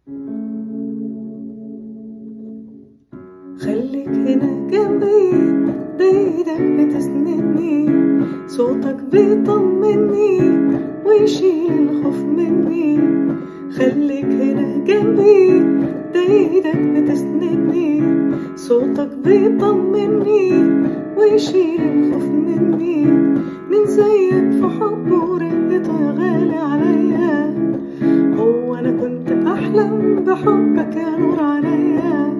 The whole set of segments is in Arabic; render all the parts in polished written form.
خليك هنا جنبي، بايدك بتسندني، صوتك بيطمني ويشيل الخوف مني. خليك هنا جنبي، بايدك بتسندني، صوتك بيطمني ويشيل الخوف مني. من زيك في حبه ورقته يا غالي عليا، هو انا كنت احلم بحبك يا نور عليا.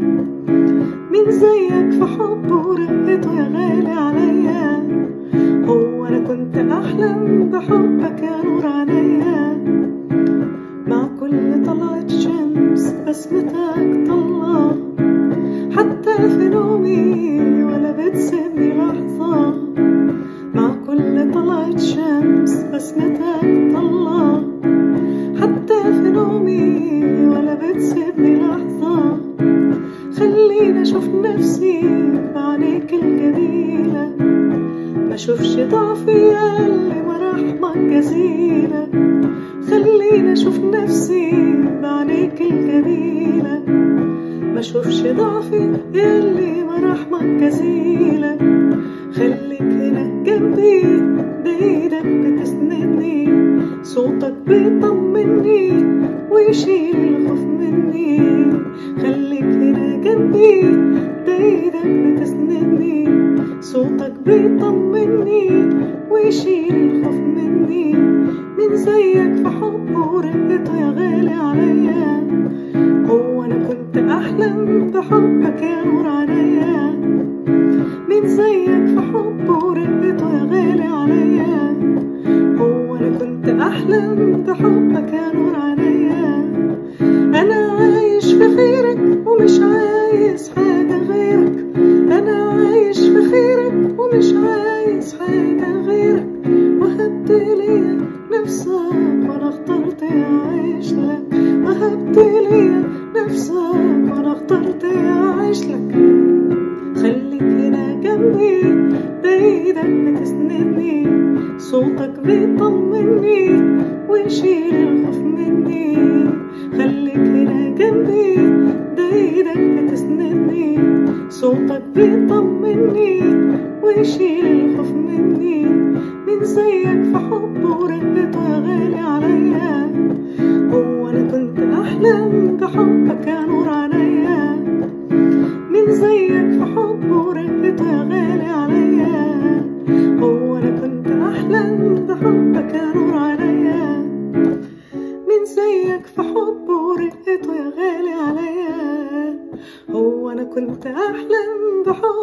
من زيك في حبه ورقته يا غالي عليا، هو انا كنت احلم بحبك يا نور عليا. مع كل طلعة شمس بسمتك طلع، حتى في نومي ولا بتسيبني لحظة. مع كل طلعة شمس بسمتك طلع، حتى في نومي ولا بتسيبني لحظة. خليني اشوف نفسي بعينيك الجميلة، ما اشوفش ضعفي ياللي مراحمك جزيلة. خليني اشوف نفسي بعينيك الجميلة، ما اشوفش ضعفي ياللي مراحمك جزيلة. خليك هنا جنبي، بايدك بتسندني، صوتك بيطمني ويشيل الخوف مني. خليك هنا جنبي، بايدك بتسندني، صوتك بيطمني ويشيل الخوف مني. من زيك في حبه ورقته يا غالي عليا، هو انا كنت احلم بحبك يا نور عليا. من زيك في حبه ورقته يا غالي عليا، هو انا كنت احلم بحبك يا نور عليا. انا عايش في خيرك ومش عايز حاجة غيرك، انا عايش في خيرك ومش عايز حاجة غيرك. وهبت ليا نفسك وانا اخترت اعيش لك، وهبت ليا نفسك وانا اخترت اعيش لك. خليك هنا جنبي، بايدك بتسندني، صوتك بيطمني ويشيل الخوف مني. خليك هنا جنبي، بايدك بتسندني، صوتك بيطمني ويشيل الخوف مني. من زيك في حبه ورقته يا غالي عليا، هو انا كنت احلم بحبك يا نور عليا. من زيك في حبه ورقته يا غالي عليا، هو انا كنت احلم بحبك يا نور عليا. من زيك في حبه ورقته يا غالي عليا، هو انا كنت احلم بحبك